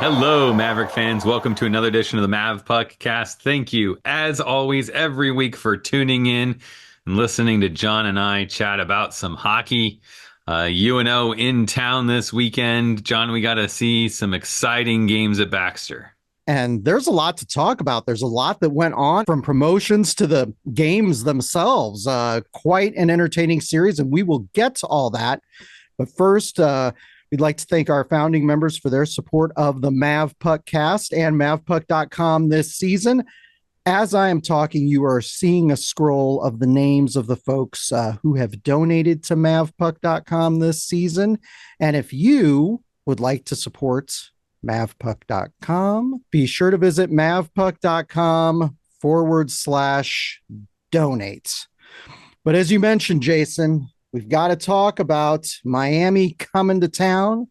Hello, Maverick fans. Welcome to another edition of the Mavpuckcast. Thank you, as always, every week for tuning in and listening to John and I chat about some hockey. UNO in town this weekend. John, we got to see some exciting games at Baxter. And there's a lot to talk about. There's a lot that went on from promotions to the games themselves. Quite an entertaining series, and we will get to all that. But first, we'd like to thank our founding members for their support of the Mavpuckcast and Mavpuck.com this season. As I am talking, you are seeing a scroll of the names of the folks who have donated to Mavpuck.com this season. And if you would like to support Mavpuck.com, be sure to visit Mavpuck.com/donate. But as you mentioned, Jason, we've got to talk about Miami coming to town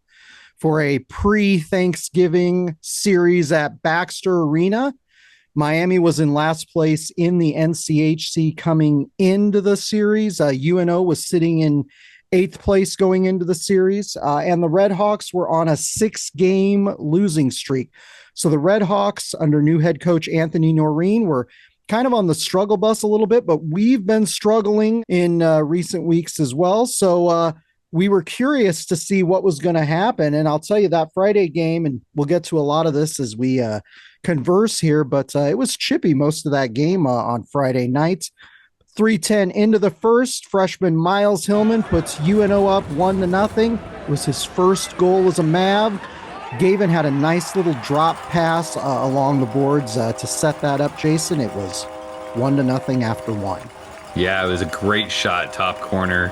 for a pre-Thanksgiving series at Baxter Arena. Miami was in last place in the NCHC coming into the series. UNO was sitting in eighth place going into the series, and the Red Hawks were on a 6-game losing streak. So the Red Hawks, under new head coach Anthony Noreen, were kind of on the struggle bus a little bit, but we've been struggling in recent weeks as well. So we were curious to see what was going to happen. And I'll tell you that Friday game, and we'll get to a lot of this as we converse here, but it was chippy most of that game on Friday night. 3:10 into the first, freshman Miles Hillman puts UNO up 1-0. It was his first goal as a Mav. Gavin had a nice little drop pass along the boards to set that up, Jason. It was 1-0 after one. Yeah, it was a great shot, top corner.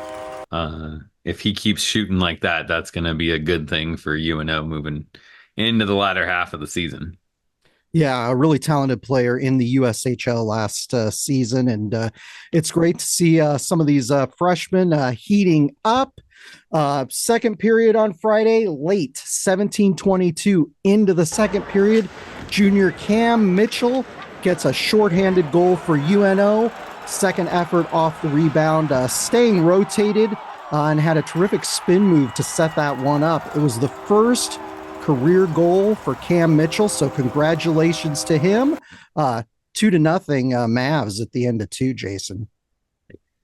If he keeps shooting like that, that's going to be a good thing for UNO moving into the latter half of the season. Yeah, a really talented player in the USHL last season. And it's great to see some of these freshmen heating up. Second period on Friday, late 17:22 into the second period. Junior Cam Mitchell gets a shorthanded goal for UNO. Second effort off the rebound, staying rotated and had a terrific spin move to set that one up. It was the first career goal for Cam Mitchell, so congratulations to him. 2-0 Mavs at the end of two, Jason.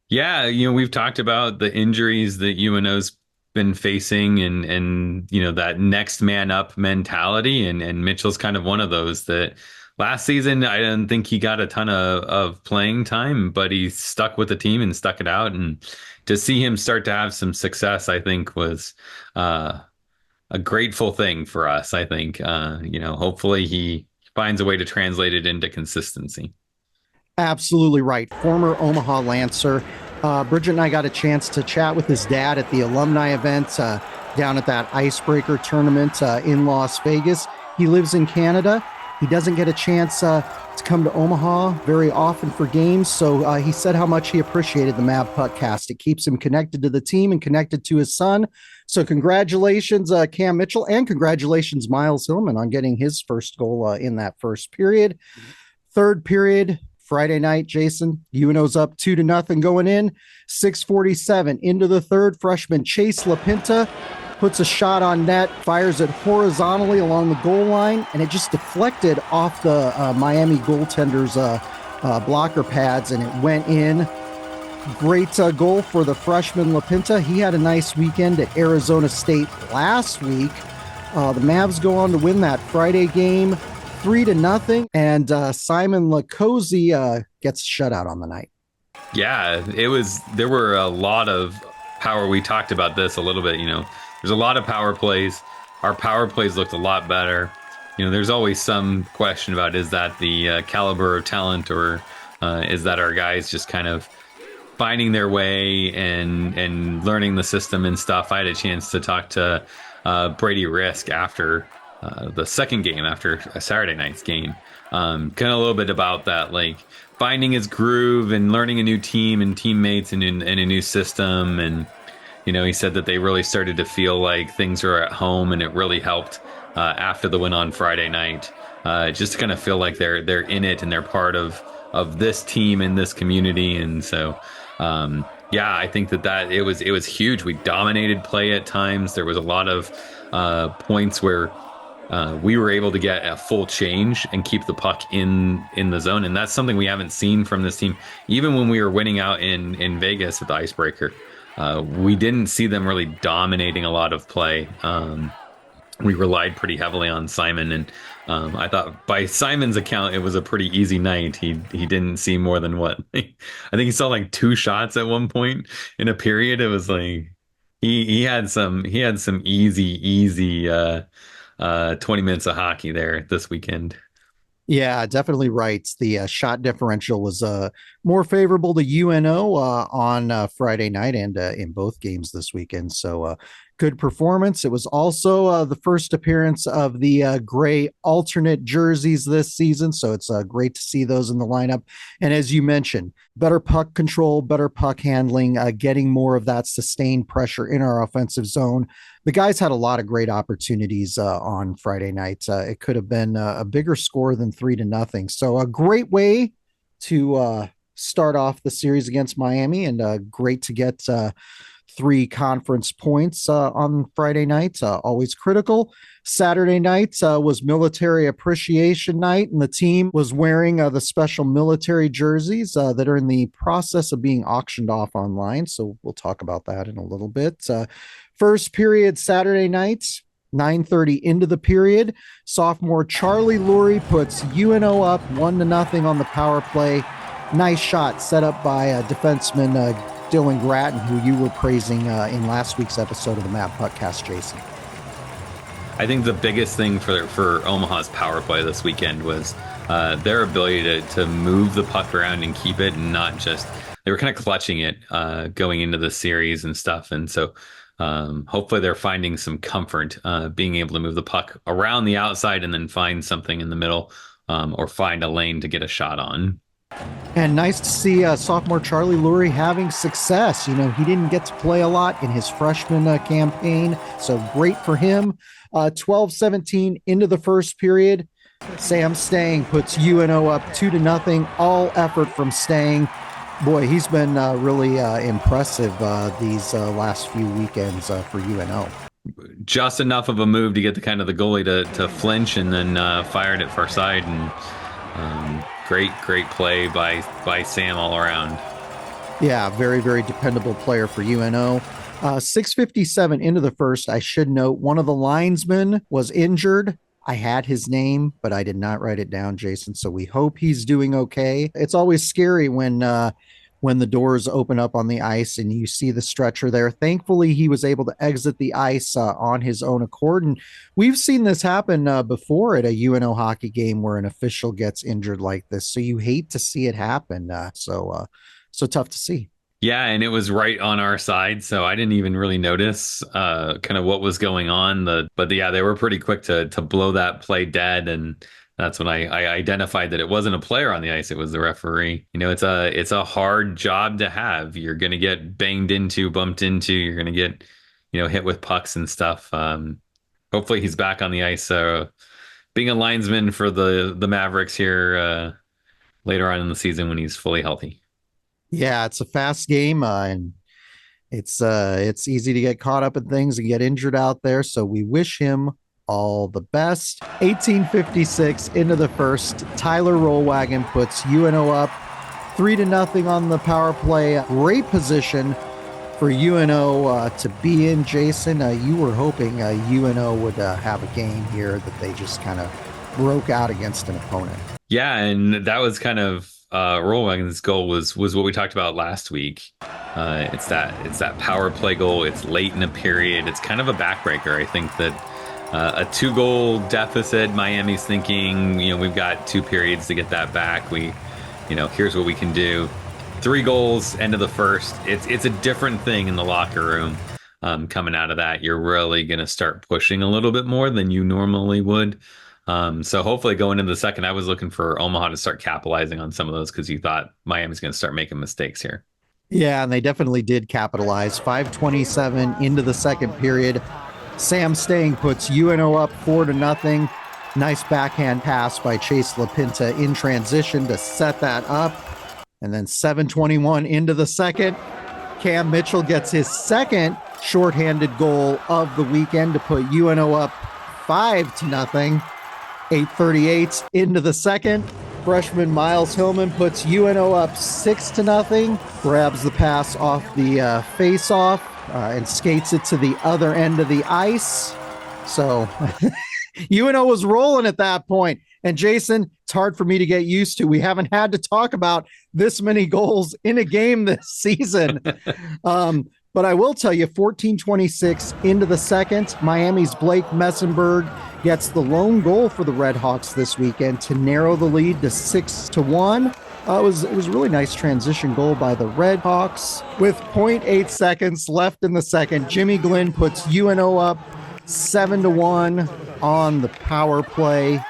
Yeah, we've talked about the injuries that UNO's been facing and that next man up mentality, and Mitchell's kind of one of those that last season I didn't think he got a ton of playing time, but he stuck with the team and stuck it out, and to see him start to have some success, I think was a grateful thing for us. I think, hopefully he finds a way to translate it into consistency. Absolutely right. Former Omaha Lancer. Bridget and I got a chance to chat with his dad at the alumni event down at that icebreaker tournament in Las Vegas. He lives in Canada. He doesn't get a chance to come to Omaha very often for games. So he said how much he appreciated the Mavpuckcast. It keeps him connected to the team and connected to his son. So congratulations, Cam Mitchell, and congratulations, Miles Hillman, on getting his first goal in that first period. Third period, Friday night, Jason, UNO's up 2-0 going in. 6:47 into the third, freshman Chase LaPinta puts a shot on net, fires it horizontally along the goal line, and it just deflected off the Miami goaltender's blocker pads, and it went in. Great goal for the freshman LaPinta. He had a nice weekend at Arizona State last week. The Mavs go on to win that Friday game 3-0, and Simon Lacosi gets shut out on the night. Yeah, there were a lot of power. We talked about this a little bit, there's a lot of power plays. Our power plays looked a lot better. There's always some question about, is that the caliber of talent, or is that our guys just kind of finding their way and learning the system and stuff. I had a chance to talk to Brady Risk after the second game, after a Saturday night's game, kind of a little bit about that, like finding his groove and learning a new team and teammates and a new system. And he said that they really started to feel like things are at home, and it really helped after the win on Friday night, just to kind of feel like they're in it and they're part of this team and this community. And so yeah, I think that it was huge. We dominated play at times. There was a lot of points where we were able to get a full change and keep the puck in the zone, and that's something we haven't seen from this team. Even when we were winning out in Vegas with the icebreaker, we didn't see them really dominating a lot of play. We relied pretty heavily on Simon, and I thought by Simon's account it was a pretty easy night. He didn't see more than what I think he saw like 2 shots at one point in a period. It was like he had some easy 20 minutes of hockey there this weekend. Yeah, definitely right. The shot differential was more favorable to UNO on Friday night and in both games this weekend. So good performance. It was also the first appearance of the gray alternate jerseys this season. So it's great to see those in the lineup. And as you mentioned, better puck control, better puck handling, getting more of that sustained pressure in our offensive zone. The guys had a lot of great opportunities on Friday night. It could have been a bigger score than 3-0. So a great way to start off the series against Miami, and great to get 3 conference points on Friday night. Always critical. Saturday night was military appreciation night, and the team was wearing the special military jerseys that are in the process of being auctioned off online. So we'll talk about that in a little bit. First period Saturday night, 9:30 into the period. Sophomore Charlie Lurie puts UNO up 1-0 on the power play. Nice shot set up by defenseman Dylan Gratton, who you were praising in last week's episode of the Mavpuckcast, Jason. I think the biggest thing for Omaha's power play this weekend was their ability to move the puck around and keep it, and not just, they were kind of clutching it going into the series and stuff. And so hopefully they're finding some comfort being able to move the puck around the outside and then find something in the middle, or find a lane to get a shot on. And nice to see sophomore Charlie Lurie having success. You know, he didn't get to play a lot in his freshman campaign, so great for him. 12-17 into the first period. Sam Stang puts UNO up 2-0. All effort from Stang. Boy, he's been really impressive these last few weekends for UNO. Just enough of a move to get the kind of the goalie to flinch, and then fired it far side, and great play by Sam all around. Yeah, very, very dependable player for UNO. 6:57 into the first. I should note one of the linesmen was injured. I had his name, but I did not write it down, Jason. So we hope he's doing okay. It's always scary when the doors open up on the ice and you see the stretcher there. Thankfully, he was able to exit the ice on his own accord. And we've seen this happen before at a UNO hockey game where an official gets injured like this. So you hate to see it happen. So tough to see. Yeah, and it was right on our side, so I didn't even really notice kind of what was going on. But yeah, they were pretty quick to blow that play dead, and that's when I identified that it wasn't a player on the ice; it was the referee. You know, it's a hard job to have. You're going to get banged into, bumped into. You're going to get, hit with pucks and stuff. Hopefully, he's back on the ice. Being a linesman for the Mavericks here later on in the season when he's fully healthy. Yeah, it's a fast game, and it's easy to get caught up in things and get injured out there. So we wish him all the best. 18:56 into the first. Tyler Rollwagon puts UNO up 3-0 on the power play. Great position for UNO to be in, Jason. You were hoping UNO would have a game here that they just kind of broke out against an opponent. Yeah, and that was kind of Rollwagon's goal was what we talked about last week. It's that power play goal. It's late in a period. It's kind of a backbreaker. I think that a 2-goal deficit, Miami's thinking, we've got 2 periods to get that back. Here's what we can do. 3 goals, end of the first. It's a different thing in the locker room. Coming out of that, you're really going to start pushing a little bit more than you normally would. So hopefully going into the second, I was looking for Omaha to start capitalizing on some of those because you thought Miami's going to start making mistakes here. Yeah, and they definitely did capitalize. 5:27 into the second period. Sam Stang puts UNO up 4-0. Nice backhand pass by Chase LaPinta in transition to set that up. And then 7:21 into the second. Cam Mitchell gets his second shorthanded goal of the weekend to put UNO up 5-0. 8:38 into the second. Freshman Miles Hillman puts UNO up 6-0. Grabs the pass off the face-off and skates it to the other end of the ice. So UNO was rolling at that point. And Jason, it's hard for me to get used to. We haven't had to talk about this many goals in a game this season. But I will tell you, 14:26 into the second, Miami's Blake Messenberg gets the lone goal for the Redhawks this weekend to narrow the lead to 6-1. It was a really nice transition goal by the Redhawks. With 0.8 seconds left in the second, Jimmy Glynn puts UNO up 7-1 on the power play.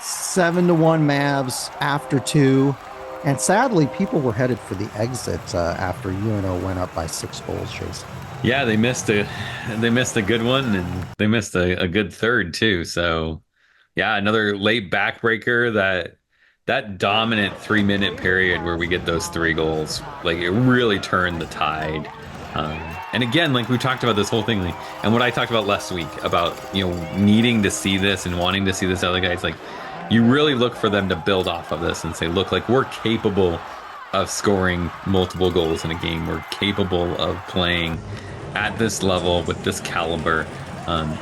7-1 Mavs after 2. And sadly, people were headed for the exit after UNO went up by 6 goals, Jason. Yeah, they missed a good one, and they missed a good third too. So yeah, another late backbreaker. That dominant 3-minute period where we get those 3 goals, like it really turned the tide. And again, like we talked about this whole thing, and what I talked about last week about needing to see this and wanting to see this other guys, like you really look for them to build off of this and say, look, like we're capable of scoring multiple goals in a game. We're capable of playing at this level with this caliber,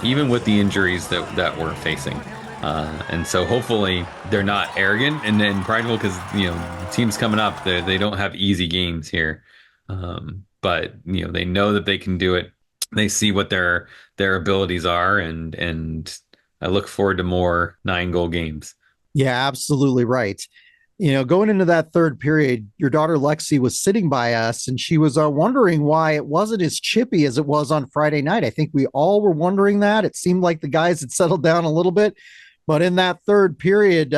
even with the injuries that we're facing. And so hopefully they're not arrogant and then prideful, because the teams coming up, they don't have easy games here. But they know that they can do it. They see what their abilities are, and I look forward to more 9-goal games. Yeah, absolutely right. Going into that third period, your daughter Lexi was sitting by us, and she was wondering why it wasn't as chippy as it was on Friday night. I think we all were wondering that. It seemed like the guys had settled down a little bit, but in that third period,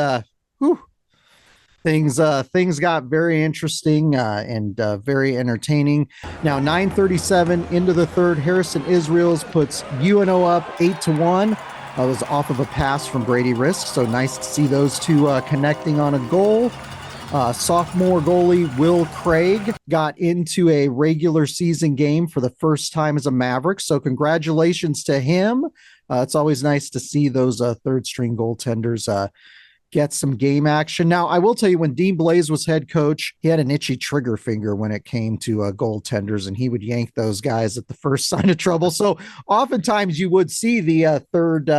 things got very interesting and very entertaining. Now 9:37 into the third, Harrison Israels puts UNO up 8-1. Was off of a pass from Brady Risk, so nice to see those two connecting on a goal. Sophomore goalie Will Craig got into a regular season game for the first time as a Maverick, so congratulations to him. It's always nice to see those third string goaltenders get some game action. Now, I will tell you, when Dean Blaze was head coach, he had an itchy trigger finger when it came to goaltenders, and he would yank those guys at the first sign of trouble. So oftentimes you would see the third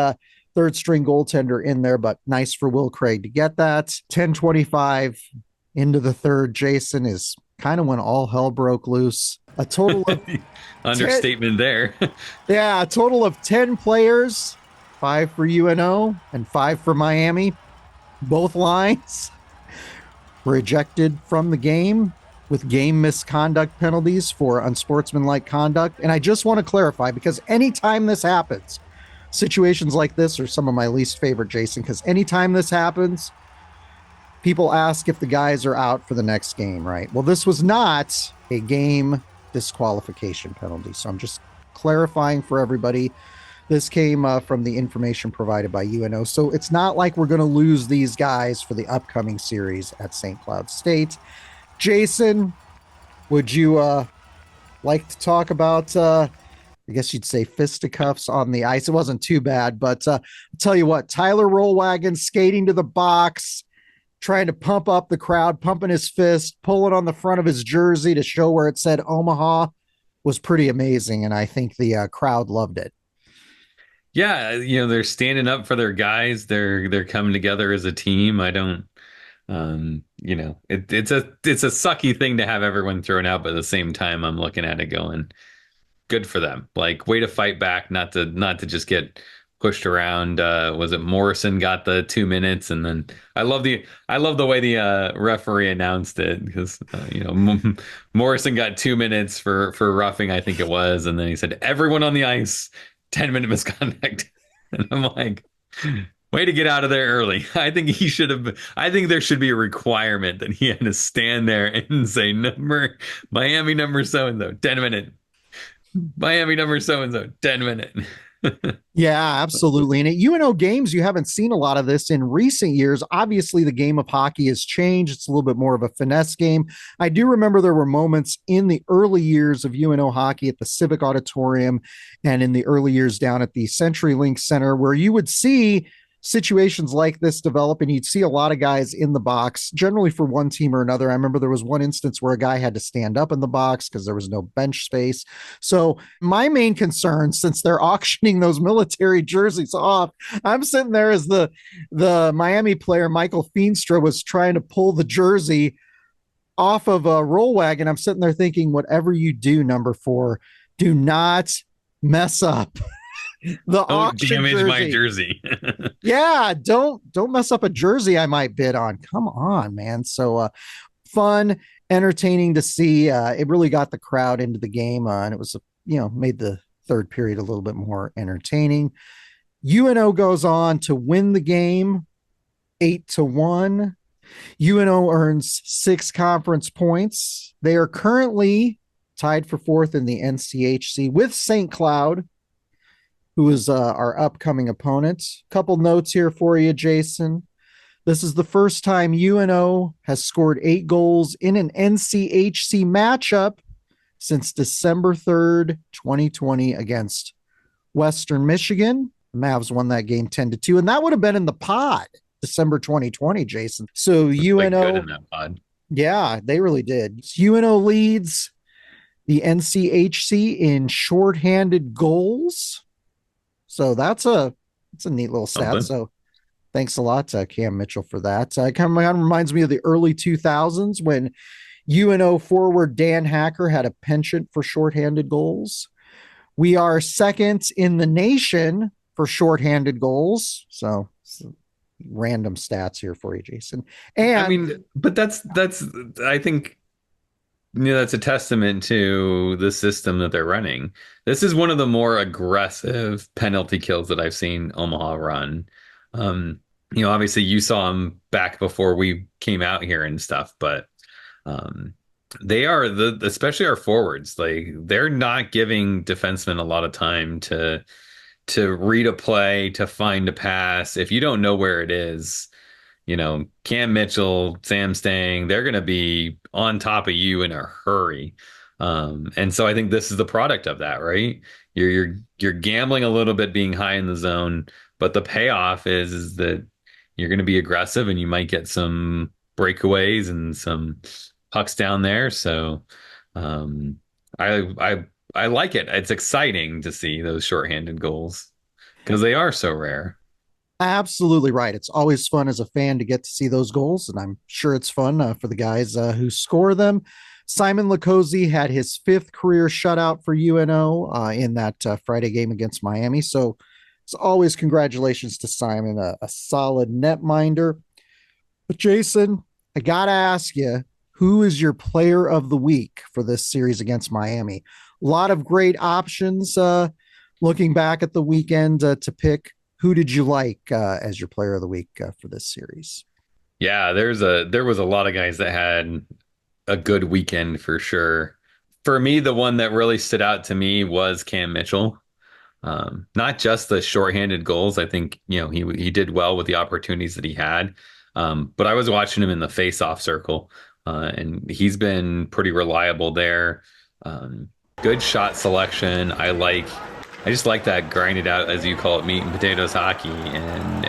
string goaltender in there, but nice for Will Craig to get that. 10:25 into the third, Jason, is kind of when all hell broke loose. A total of understatement there. Yeah, a total of 10 players, 5 for UNO and 5 for Miami. Both lines were ejected from the game with game misconduct penalties for unsportsmanlike conduct. And I just want to clarify, because anytime this happens, situations like this are some of my least favorite, Jason, because anytime this happens, people ask if the guys are out for the next game, right? Well, this was not a game disqualification penalty. So I'm just clarifying for everybody. This came from the information provided by UNO. So it's not like we're going to lose these guys for the upcoming series at St. Cloud State. Jason, would you like to talk about, I guess you'd say, fisticuffs on the ice? It wasn't too bad, but I'll tell you what, Tyler Rollwagon skating to the box, trying to pump up the crowd, pumping his fist, pulling on the front of his jersey to show where it said Omaha, was pretty amazing. And I think the crowd loved it. Yeah, they're standing up for their guys. They're coming together as a team. I don't, it's a sucky thing to have everyone thrown out, but at the same time, I'm looking at it going, good for them. Like, way to fight back, not to just get pushed around. Was it Morrison got the 2 minutes, and then I love the way the referee announced it, because Morrison got 2 minutes for roughing, I think it was, and then he said everyone on the ice. 10-minute misconduct. And I'm like, way to get out of there early. I think there should be a requirement that he had to stand there and say Miami number so-and-so, 10 minute. Miami number so-and-so, 10 minute. Yeah, absolutely. And at UNO games, you haven't seen a lot of this in recent years. Obviously, the game of hockey has changed. It's a little bit more of a finesse game. I do remember there were moments in the early years of UNO hockey at the Civic Auditorium and in the early years down at the CenturyLink Center where you would see situations like this develop and you'd see a lot of guys in the box generally for one team or another. I remember there was one instance where a guy had to stand up in the box because there was no bench space. So my main concern, since they're auctioning those military jerseys off, I'm sitting there as the Miami player Michael Feenstra was trying to pull the jersey off of a roll wagon. I'm sitting there thinking, whatever you do, number 4, do not mess up the Don't auction damage my jersey. jersey. Yeah, don't mess up a jersey I might bid on. Come on, man. So fun, entertaining to see. It really got the crowd into the game, and it was made the third period a little bit more entertaining. UNO goes on to win the game 8-1. UNO earns 6 conference points. They are currently tied for 4th in the NCHC with St. Cloud, who is our upcoming opponent. Couple notes here for you, Jason. This is the first time UNO has scored 8 goals in an NCHC matchup since December 3rd, 2020 against Western Michigan. The Mavs won that game 10-2, and that would have been in the pod, December 2020, Jason. So UNO, good in that pod. Yeah, they really did. UNO leads the NCHC in shorthanded goals. So that's a neat little stat. Something. So thanks a lot to Cam Mitchell for that. It kind of reminds me of the early 2000s when UNO forward Dan Hacker had a penchant for shorthanded goals. We are second in the nation for shorthanded goals. So random stats here for you, Jason. And I mean, but that's I think that's a testament to the system that they're running. This is one of the more aggressive penalty kills that I've seen Omaha run. Obviously you saw them back before we came out here and stuff, but they are especially our forwards, like they're not giving defensemen a lot of time to read a play, to find a pass. If you don't know where it is, Cam Mitchell, Sam Stang, they're going to be on top of you in a hurry. And so I think this is the product of that, right? You're gambling a little bit being high in the zone, but the payoff is that you're going to be aggressive and you might get some breakaways and some pucks down there. So I like it. It's exciting to see those shorthanded goals because they are so rare. absolutely right. It's always fun as a fan to get to see those goals, and I'm sure it's fun for the guys who score them. Simon Lacosi had his 5th career shutout for UNO in that Friday game against Miami. So it's always congratulations to Simon, a solid netminder. But Jason, I got to ask you, who is your player of the week for this series against Miami? A lot of great options looking back at the weekend to pick. Who did you like as your player of the week for this series? Yeah, there was a lot of guys that had a good weekend for sure. For me, the one that really stood out to me was Cam Mitchell. Not just the shorthanded goals. I think, he did well with the opportunities that he had. But I was watching him in the face-off circle, and he's been pretty reliable there. Good shot selection. I just like that grinded out, as you call it, meat and potatoes hockey, and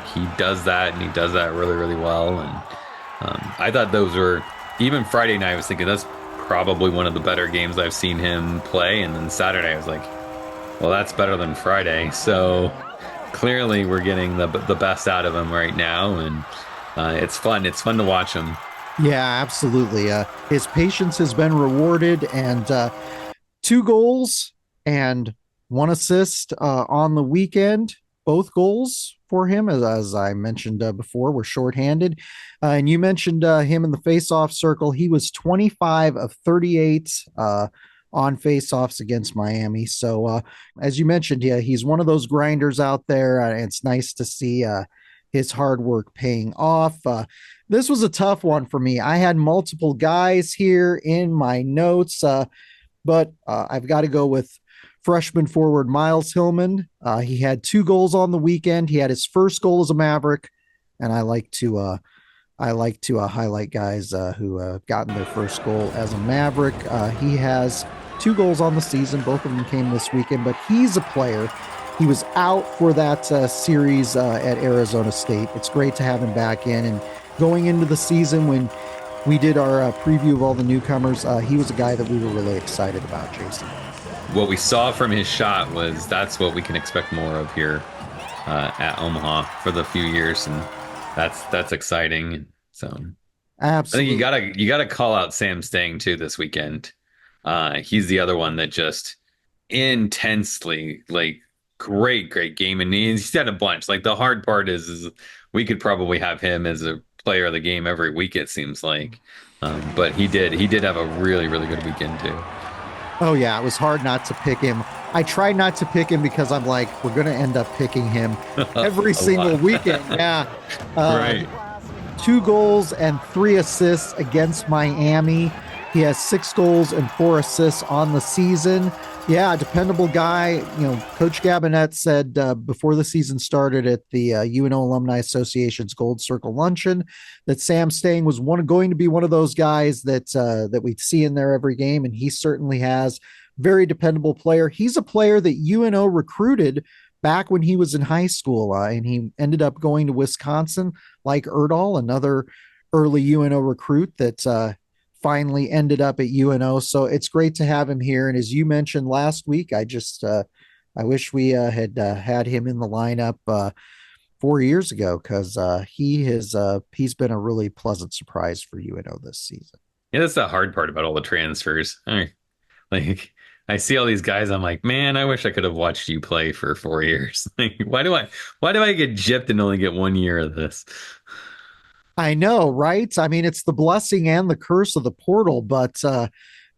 he does that, and he does that really, really well. And I thought those were, even Friday night, I was thinking that's probably one of the better games I've seen him play. And then Saturday, I was like, well, that's better than Friday. So clearly, we're getting the best out of him right now, and it's fun. It's fun to watch him. Yeah, absolutely. His patience has been rewarded, and 2 goals and 1 assist on the weekend. Both goals for him, as I mentioned before, were shorthanded. And you mentioned him in the face-off circle. He was 25 of 38 on face-offs against Miami. So as you mentioned, yeah, he's one of those grinders out there. It's nice to see his hard work paying off. This was a tough one for me. I had multiple guys here in my notes, but I've got to go with freshman forward Miles Hillman. He had 2 goals on the weekend. He had his first goal as a Maverick, and I like to highlight guys who have gotten their first goal as a Maverick. He has 2 goals on the season. Both of them came this weekend, but he's a player. He was out for that series at Arizona State. It's great to have him back in. And going into the season, when we did our preview of all the newcomers, he was a guy that we were really excited about, Jason. What we saw from his shot was that's what we can expect more of here at Omaha for the few years, and that's exciting. So Absolutely. I think you gotta call out Sam Stang too this weekend. He's the other one that just intensely like great game, and he's had a bunch. Like the hard part is we could probably have him as a player of the game every week, it seems like. But he did have a really good weekend too. Oh, yeah. It was hard not to pick him. I tried not to pick him because I'm like, we're going to end up picking him every single weekend. Yeah. Right. 2 goals and 3 assists against Miami. He has 6 goals and 4 assists on the season. Yeah, dependable guy. Coach Gabinet said before the season started at the UNO Alumni Association's Gold Circle Luncheon that Sam Stang was going to be one of those guys that we see in there every game, and he certainly has. Very dependable player. He's a player that UNO recruited back when he was in high school, and he ended up going to Wisconsin, like Erdahl, another early UNO recruit that finally ended up at UNO. So it's great to have him here. And as you mentioned last week, I wish we had him in the lineup 4 years ago, because he's been a really pleasant surprise for UNO this season. Yeah, that's the hard part about all the transfers. Like I see all these guys, I'm like, man, I wish I could have watched you play for 4 years. Like, why do I get gypped and only get 1 year of this? I know, right? I mean, it's the blessing and the curse of the portal, but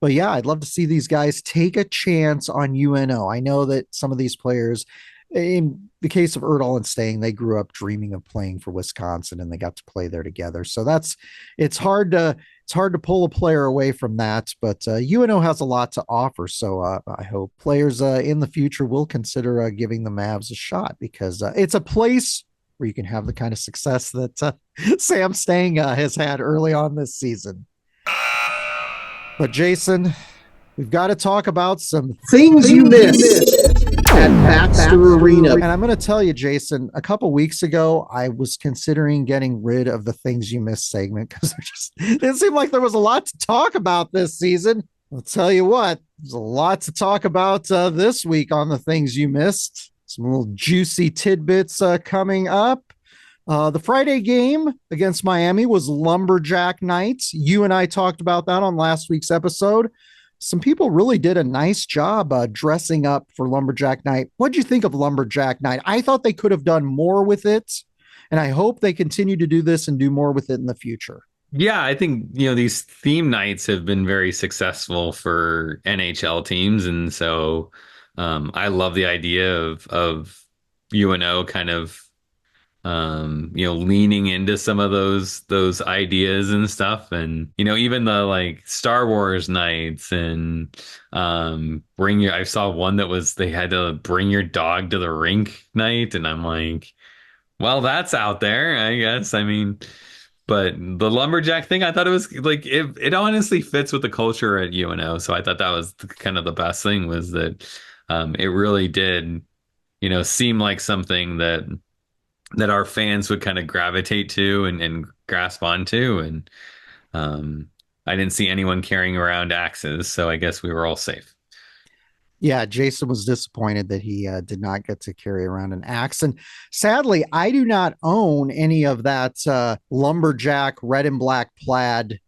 yeah, I'd love to see these guys take a chance on UNO. I know that some of these players, in the case of Erdahl and Stang, they grew up dreaming of playing for Wisconsin, and they got to play there together. So it's hard to pull a player away from that, but UNO has a lot to offer. So I hope players in the future will consider giving the Mavs a shot, because it's a place where you can have the kind of success that Sam Stang has had early on this season. But Jason, we've got to talk about some things you missed at Baxter Arena. And I'm going to tell you, Jason, a couple weeks ago, I was considering getting rid of the things you missed segment, because it didn't seem like there was a lot to talk about this season. I'll tell you what, there's a lot to talk about this week on the things you missed. Some little juicy tidbits coming up. The Friday game against Miami was Lumberjack night. You and I talked about that on last week's episode. Some people really did a nice job dressing up for Lumberjack night. What'd you think of Lumberjack night? I thought they could have done more with it, and I hope they continue to do this and do more with it in the future. Yeah, I think, these theme nights have been very successful for NHL teams. And so I love the idea of UNO kind of, leaning into some of those ideas and stuff. And, even the like Star Wars nights and I saw one that was they had to bring your dog to the rink night. And I'm like, well, that's out there, I guess. I mean, but the lumberjack thing, I thought it was like it honestly fits with the culture at UNO. So I thought that was kind of the best thing, was that it really did, seem like something that our fans would kind of gravitate to and grasp onto. And I didn't see anyone carrying around axes, so I guess we were all safe. Yeah, Jason was disappointed that he did not get to carry around an axe. And sadly, I do not own any of that lumberjack red and black plaid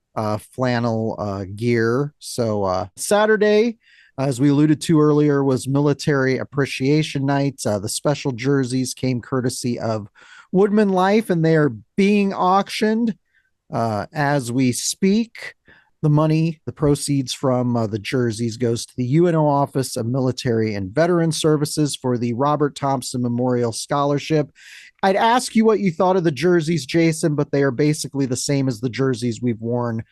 flannel gear. So Saturday, as we alluded to earlier, was Military Appreciation Night. The special jerseys came courtesy of Woodman Life, and they are being auctioned as we speak. The money, the proceeds from the jerseys, goes to the UNO Office of Military and Veteran Services for the Robert Thompson Memorial Scholarship. I'd ask you what you thought of the jerseys, Jason, but they are basically the same as the jerseys we've worn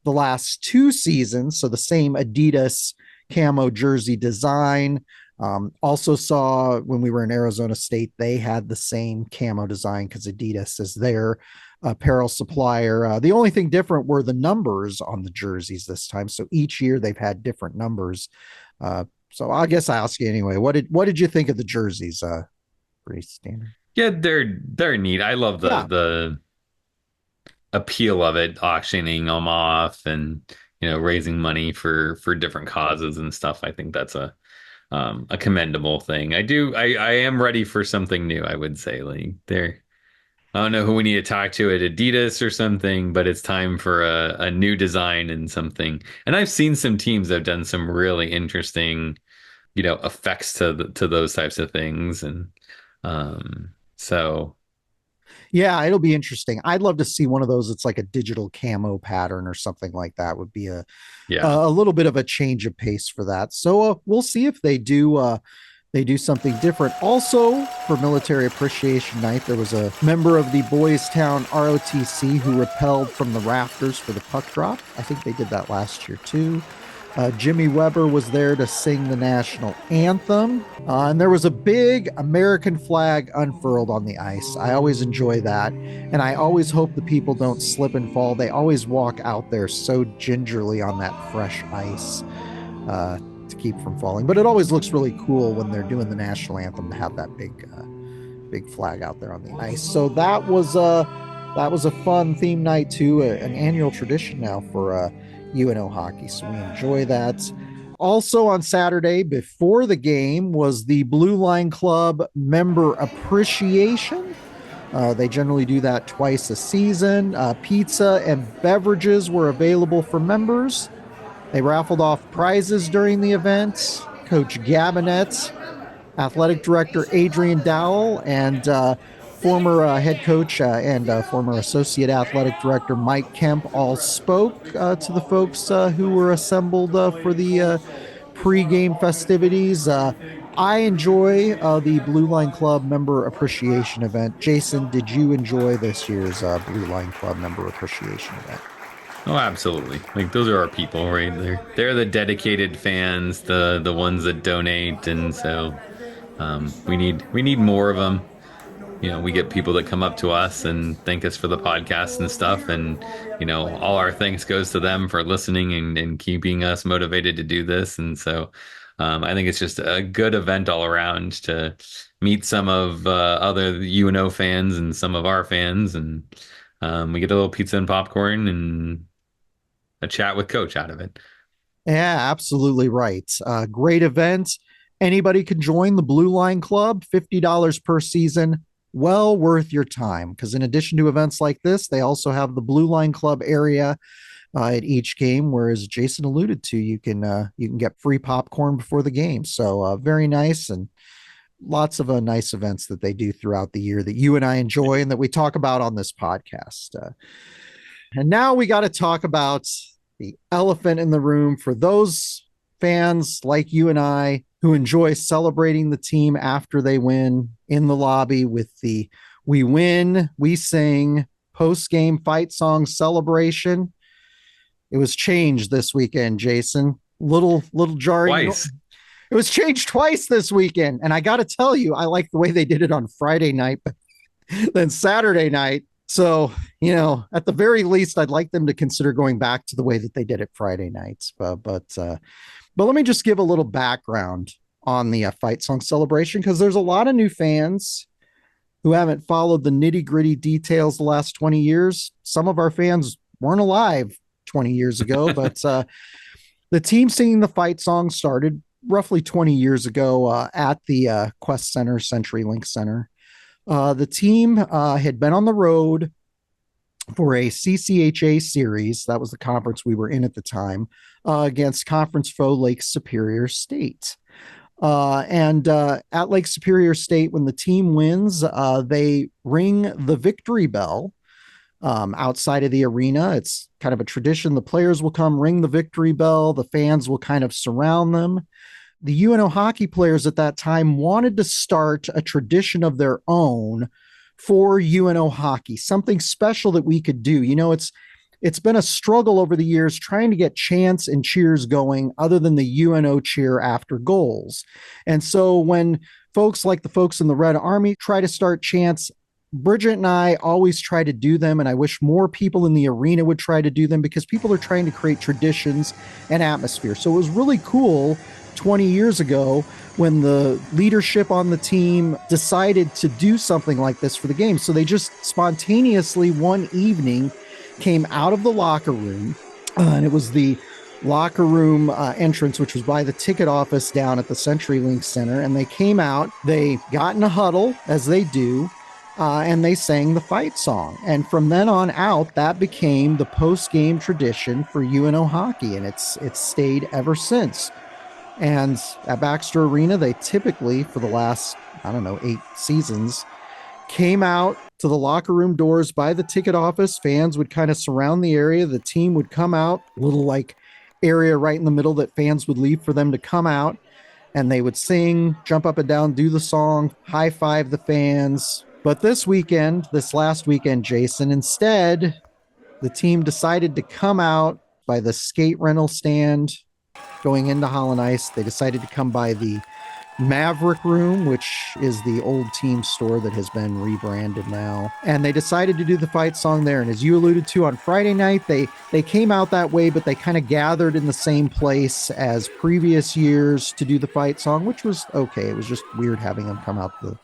the last 2 seasons. So the same Adidas camo jersey design. Also saw when we were in Arizona State, they had the same camo design because Adidas is their apparel supplier. The only thing different were the numbers on the jerseys this time. So each year they've had different numbers. So I guess I ask you anyway. What did you think of the jerseys? Pretty standard. Yeah, they're neat. I love Yeah, the appeal of it, auctioning them off and raising money for different causes and stuff. I think that's a commendable thing. I am ready for something new, I would say. Like there I don't know who we need to talk to at Adidas or something, but it's time for a new design and something. And I've seen some teams that have done some really interesting, effects to those types of things. And so yeah, it'll be interesting. I'd love to see one of those. It's like a digital camo pattern or something like that. Would be yeah. a little bit of a change of pace for that. So we'll see if they do. They do something different. Also, for Military Appreciation Night, there was a member of the Boys Town ROTC who rappelled from the rafters for the puck drop. I think they did that last year too. Jimmy Weber was there to sing the national anthem. And there was a big American flag unfurled on the ice. I always enjoy that. And I always hope the people don't slip and fall. They always walk out there so gingerly on that fresh ice. To keep from falling, but it always looks really cool when they're doing the national anthem to have that big flag out there on the ice. So that was a fun theme night too, an annual tradition now for UNO hockey. So we enjoy that. Also on Saturday before the game was the Blue Line Club member appreciation. They generally do that twice a season. Pizza and beverages were available for members. They raffled off prizes during the event. Coach Gabinet, athletic director Adrian Dowell, and former head coach and former associate athletic director Mike Kemp all spoke to the folks who were assembled for the pre-game festivities. I enjoy the Blue Line Club member appreciation event. Jason, did you enjoy this year's Blue Line Club member appreciation event? Oh, absolutely. Like those are our people, right? They're the dedicated fans, the ones that donate, and so we need more of them. We get people that come up to us and thank us for the podcast and stuff, and all our thanks goes to them for listening and keeping us motivated to do this. And so I think it's just a good event all around to meet some of other UNO fans and some of our fans, and we get a little pizza and popcorn and a chat with Coach out of it. Yeah, absolutely right. Great event. Anybody can join the Blue Line Club, $50 per season. Well worth your time because in addition to events like this, they also have the Blue Line Club area at each game. Whereas Jason alluded to, you can get free popcorn before the game. So very nice and lots of nice events that they do throughout the year that you and I enjoy and that we talk about on this podcast. And now we got to talk about the elephant in the room for those fans like you and I who enjoy celebrating the team after they win in the lobby with the "We Win, We Sing" post-game fight song celebration. It was changed this weekend, Jason. Little jarring. Twice. It was changed twice this weekend. And I got to tell you, I like the way they did it on Friday night, but then Saturday night. So, at the very least, I'd like them to consider going back to the way that they did it Friday nights. But let me just give a little background on the fight song celebration because there's a lot of new fans who haven't followed the nitty gritty details the last 20 years. Some of our fans weren't alive 20 years ago, but the team singing the fight song started roughly 20 years ago at the Quest Center, CenturyLink Center. The team had been on the road for a CCHA series. That was the conference we were in at the time against conference foe Lake Superior State. And at Lake Superior State, when the team wins, they ring the victory bell outside of the arena. It's kind of a tradition. The players will come ring the victory bell. The fans will kind of surround them. The UNO hockey players at that time wanted to start a tradition of their own for UNO hockey, something special that we could do. it's been a struggle over the years trying to get chants and cheers going other than the UNO cheer after goals. And so when folks like the folks in the Red Army try to start chants, Bridget and I always try to do them, and I wish more people in the arena would try to do them because people are trying to create traditions and atmosphere. So it was really cool 20 years ago when the leadership on the team decided to do something like this for the game. So they just spontaneously one evening came out of the locker room, and it was the locker room entrance, which was by the ticket office down at the CenturyLink Center. And they came out, they got in a huddle, as they do, and they sang the fight song. And from then on out, that became the post-game tradition for UNO hockey, and it's stayed ever since. And at Baxter Arena, they typically, for the last, 8 seasons, came out to the locker room doors by the ticket office. Fans would kind of surround the area. The team would come out, little like area right in the middle that fans would leave for them to come out. And they would sing, jump up and down, do the song, high five the fans. But this last weekend, Jason, instead, the team decided to come out by the skate rental stand going into Holland Ice. They decided to come by the Maverick Room, which is the old team store that has been rebranded now. And they decided to do the fight song there. And as you alluded to on Friday night, they came out that way, but they kind of gathered in the same place as previous years to do the fight song, which was okay. It was just weird having them come out the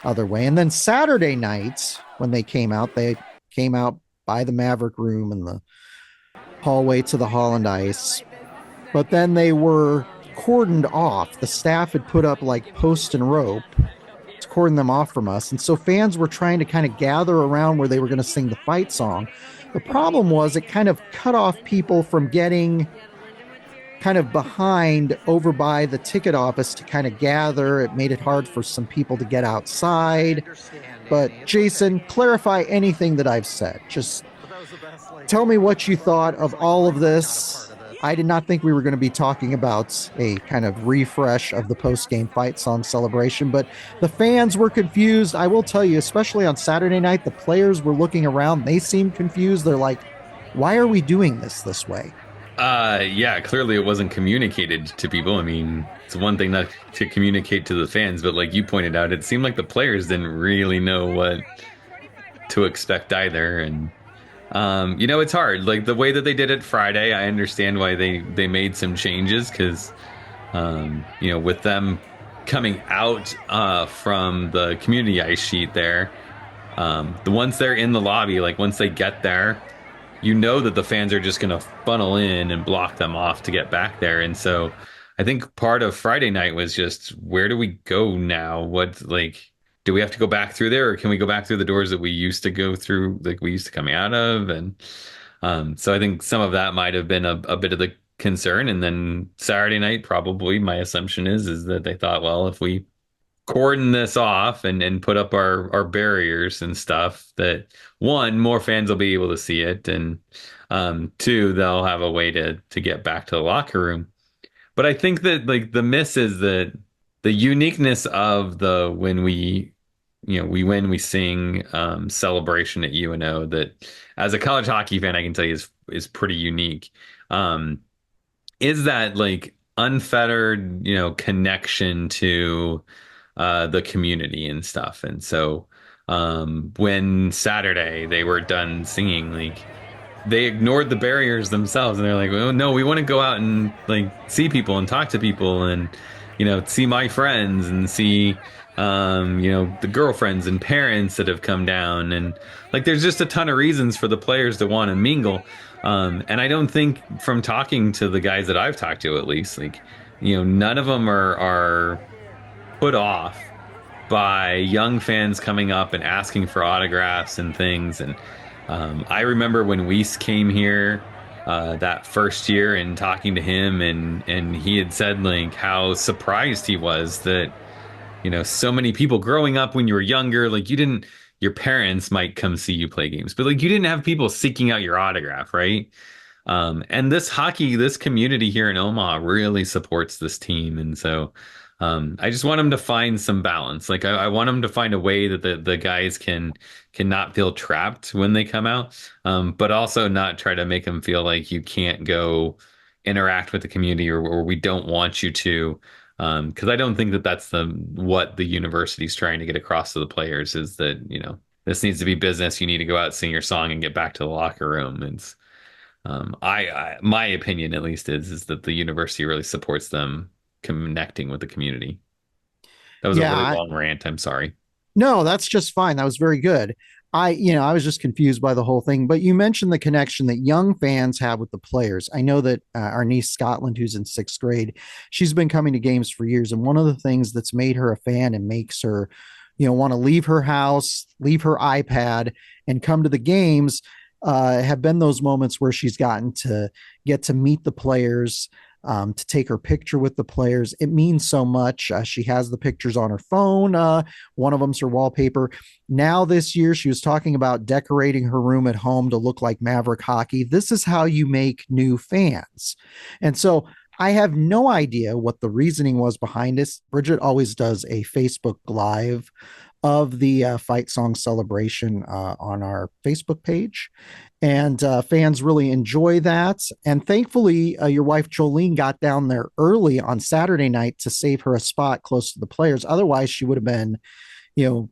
other way. And then Saturday night, when they came out by the Maverick Room and the hallway to the Holland Ice. But then they were cordoned off. The staff had put up like post and rope to cordon them off from us. And so fans were trying to kind of gather around where they were going to sing the fight song. The problem was it kind of cut off people from getting kind of behind over by the ticket office to kind of gather. It made it hard for some people to get outside. But Jason, clarify anything that I've said. Just tell me what you thought of all of this. I did not think we were going to be talking about a kind of refresh of the post-game fight song celebration, but the fans were confused. I will tell you, especially on Saturday night, the players were looking around. They seemed confused. They're like, why are we doing this way? Yeah, clearly it wasn't communicated to people. I mean, it's one thing not to communicate to the fans, but like you pointed out, it seemed like the players didn't really know what to expect either. And it's hard. Like the way that they did it Friday, I understand why they made some changes because, with them coming out from the community ice sheet there, the ones they're in the lobby, like once they get there, that the fans are just going to funnel in and block them off to get back there. And so I think part of Friday night was just, where do we go now? Do we have to go back through there, or can we go back through the doors that we used to go through, like we used to coming out of? And so I think some of that might have been a bit of the concern. And then Saturday night, probably my assumption is that they thought, well, if we cordon this off and put up our barriers and stuff, that one, more fans will be able to see it, and two, they'll have a way to get back to the locker room. But I think that like the miss is that the uniqueness of the when we sing celebration at UNO, that as a college hockey fan I can tell you is pretty unique. Is that like unfettered connection to the community and stuff. And so when Saturday they were done singing, like they ignored the barriers themselves, and they're like, well, no, we want to go out and like see people and talk to people and see my friends and see the girlfriends and parents that have come down. And like there's just a ton of reasons for the players to want to mingle. And I don't think, from talking to the guys that I've talked to, at least, like none of them are put off by young fans coming up and asking for autographs and things. And I remember when Weiss came here that first year and talking to him, and he had said like how surprised he was that so many people growing up when you were younger, like your parents might come see you play games, but like you didn't have people seeking out your autograph, right? And this community here in Omaha really supports this team. And so I just want them to find some balance. Like I want them to find a way that the guys can not feel trapped when they come out, but also not try to make them feel like you can't go interact with the community or we don't want you to. Because I don't think that that's the what the university's trying to get across to the players is that, this needs to be business. You need to go out, sing your song, and get back to the locker room. It's my opinion at least is that the university really supports them connecting with the community. That was a really Yeah, long rant. I'm sorry. no, that's just fine. That was very good. I was just confused by the whole thing, but you mentioned the connection that young fans have with the players. I know that our niece Scotland, who's in sixth grade, she's been coming to games for years. And one of the things that's made her a fan and makes her, want to leave her house, leave her iPad, and come to the games have been those moments where she's gotten to get to meet the players, to take her picture with the players. It means so much. She has the pictures on her phone. One of them's her wallpaper. Now, this year, she was talking about decorating her room at home to look like Maverick Hockey. This is how you make new fans. And so I have no idea what the reasoning was behind this. Bridget always does a Facebook Live of the fight song celebration on our Facebook page. And fans really enjoy that. And thankfully, your wife Jolene got down there early on Saturday night to save her a spot close to the players. Otherwise, she would have been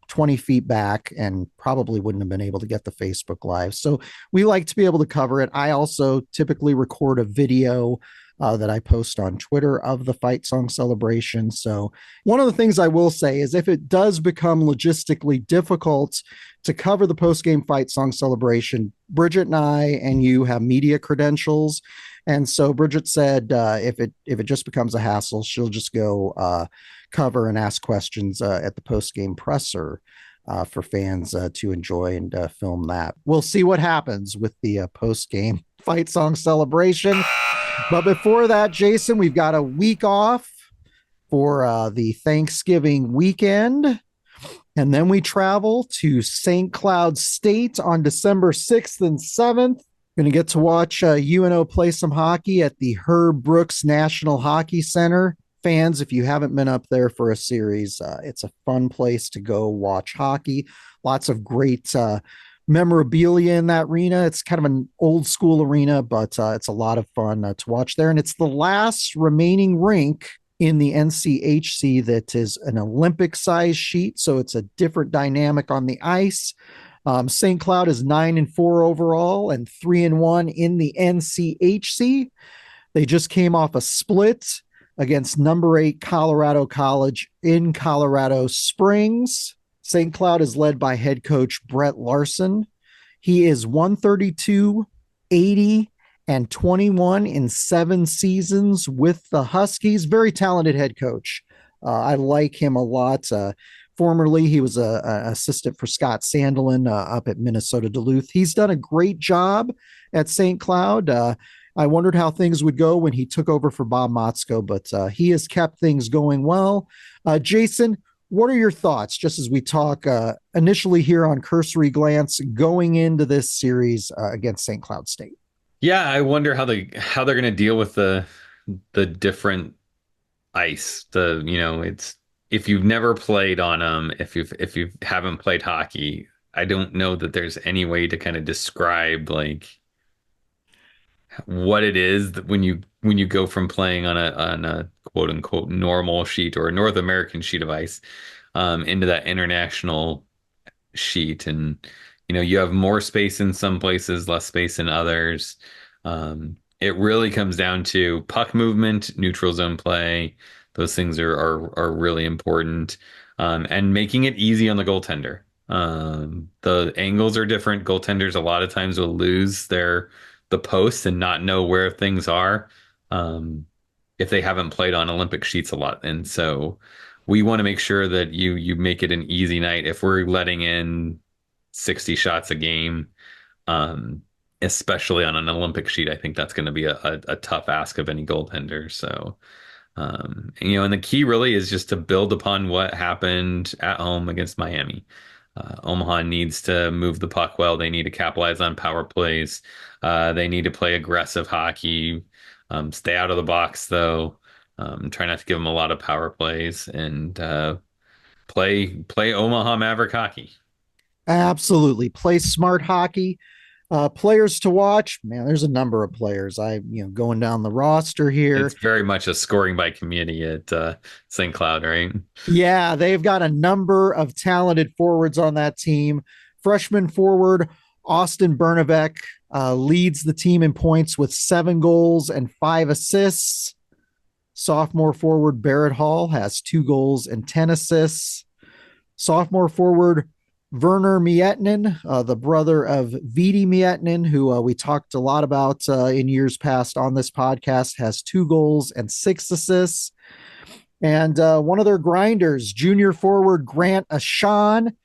20 feet back and probably wouldn't have been able to get the Facebook Live. So we like to be able to cover it. I also typically record a video that I post on Twitter of the fight song celebration. So one of the things I will say is if it does become logistically difficult to cover the post-game fight song celebration, Bridget and I and you have media credentials. And so Bridget said if it just becomes a hassle, she'll just go cover and ask questions at the post-game presser for fans to enjoy and film that. We'll see what happens with the post-game fight song celebration. But before that, Jason, we've got a week off for the Thanksgiving weekend. And then we travel to St. Cloud State on December 6th and 7th. Going to get to watch UNO play some hockey at the Herb Brooks National Hockey Center. Fans, if you haven't been up there for a series, it's a fun place to go watch hockey. Lots of great memorabilia in that arena. It's kind of an old school arena, but it's a lot of fun to watch there. And it's the last remaining rink in the NCHC that is an Olympic size sheet. So it's a different dynamic on the ice. St. Cloud is 9-4 overall and 3-1 in the NCHC. They just came off a split against number 8 Colorado College in Colorado Springs. St. Cloud is led by head coach Brett Larson. He is 132, 80, and 21 in 7 seasons with the Huskies. Very talented head coach. I like him a lot. Formerly, he was an assistant for Scott Sandelin up at Minnesota Duluth. He's done a great job at St. Cloud. I wondered how things would go when he took over for Bob Motzko, but he has kept things going well. Jason, what are your thoughts, just as we talk initially here on Cursory Glance, going into this series against St. Cloud State? Yeah, I wonder how they're going to deal with the different ice. It's if you've never played on them, if you haven't played hockey, I don't know that there's any way to kind of describe like what it is that when you go from playing on a quote unquote normal sheet or a North American sheet of ice into that international sheet. And you have more space in some places, less space in others. It really comes down to puck movement, neutral zone play. Those things are really important. And making it easy on the goaltender. The angles are different. Goaltenders a lot of times will lose the post and not know where things are if they haven't played on Olympic sheets a lot. And so we want to make sure that you make it an easy night. If we're letting in 60 shots a game, especially on an Olympic sheet, I think that's going to be a tough ask of any goaltender. So, and the key really is just to build upon what happened at home against Miami. Omaha needs to move the puck well. They need to capitalize on power plays. They need to play aggressive hockey. Stay out of the box, though. Try not to give them a lot of power plays and play Omaha Maverick hockey. Absolutely. Play smart hockey. Players to watch, man, there's a number of players. Going down the roster here. It's very much a scoring by committee at St. Cloud, right? Yeah, they've got a number of talented forwards on that team. Freshman forward Austin Bernavec leads the team in points with 7 goals and 5 assists. Sophomore forward Barrett Hall has 2 goals and 10 assists. Sophomore forward Werner Miettinen, the brother of Vidi Miettinen, who we talked a lot about in years past on this podcast, has 2 goals and 6 assists. And one of their grinders, junior forward Grant Ashan,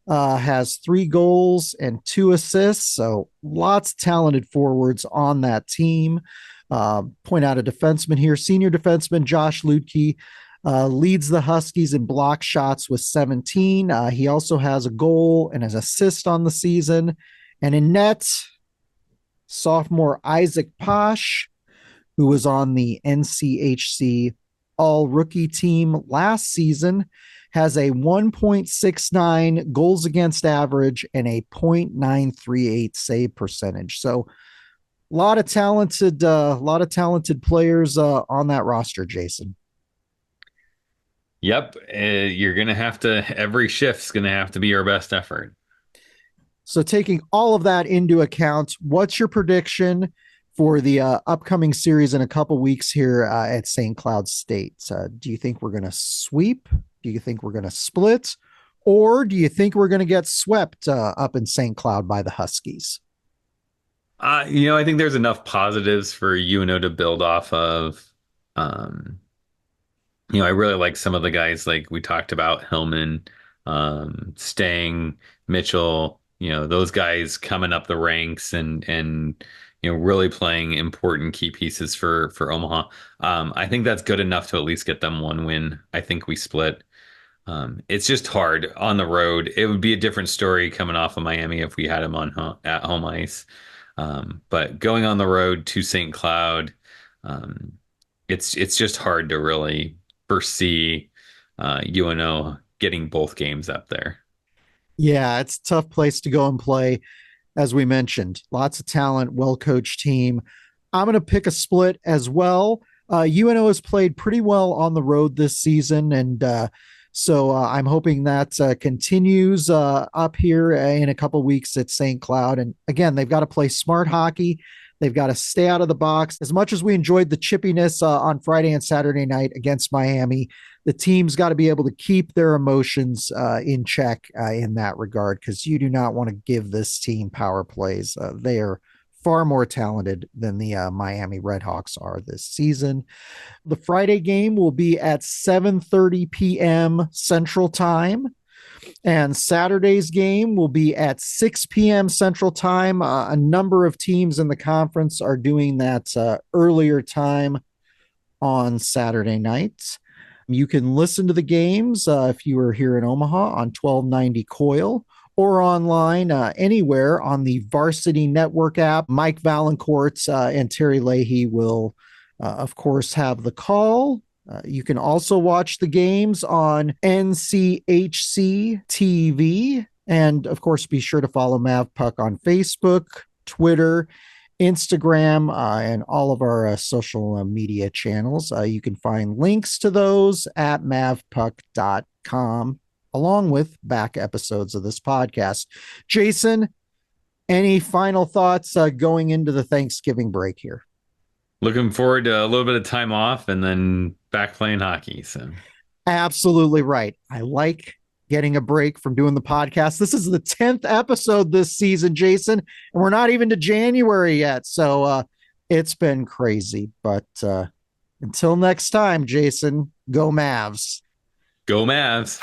has 3 goals and 2 assists. So lots of talented forwards on that team. Point out a defenseman here, senior defenseman Josh Ludke. Leads the Huskies in block shots with 17. He also has a goal and an assist on the season. And in net, sophomore Isaac Posh, who was on the NCHC all-rookie team last season, has a 1.69 goals against average and a .938 save percentage. So a lot of talented players on that roster, Jason. Yep, you're gonna have to. Every shift's gonna have to be your best effort. So, taking all of that into account, what's your prediction for the upcoming series in a couple weeks here at St. Cloud State? Do you think we're going to sweep? Do you think we're going to split? Or do you think we're going to get swept up in St. Cloud by the Huskies? I think there's enough positives for UNO to build off of. I really like some of the guys like we talked about, Hillman, Stang, Mitchell, those guys coming up the ranks and really playing important key pieces for Omaha. I think that's good enough to at least get them 1 win. I think we split. It's just hard on the road. It would be a different story coming off of Miami if we had them at home ice. But going on the road to St. Cloud, it's just hard to really foresee UNO getting both games up there. Yeah, it's a tough place to go and play. As we mentioned, lots of talent, well-coached team. I'm going to pick a split as well. UNO has played pretty well on the road this season, and so I'm hoping that continues up here in a couple weeks at St. Cloud. And again, they've got to play smart hockey. They've got to stay out of the box. As much as we enjoyed the chippiness on Friday and Saturday night against Miami, the team's got to be able to keep their emotions in check in that regard, because you do not want to give this team power plays. They are far more talented than the Miami Redhawks are this season. The Friday game will be at 7:30 p.m. Central Time. And Saturday's game will be at 6 p.m. Central Time. A number of teams in the conference are doing that earlier time on Saturday nights. You can listen to the games if you are here in Omaha on 1290 Coil or online anywhere on the Varsity Network app. Mike Valancourt and Terry Leahy will, of course, have the call. You can also watch the games on NCHC TV. And of course, be sure to follow Mavpuck on Facebook, Twitter, Instagram, and all of our social media channels. You can find links to those at mavpuck.com, along with back episodes of this podcast. Jason, any final thoughts going into the Thanksgiving break here? Looking forward to a little bit of time off and then back playing hockey. So absolutely right. I like getting a break from doing the podcast. This is the 10th episode this season, Jason, and we're not even to January yet. So it's been crazy. But until next time, Jason, go Mavs. Go Mavs.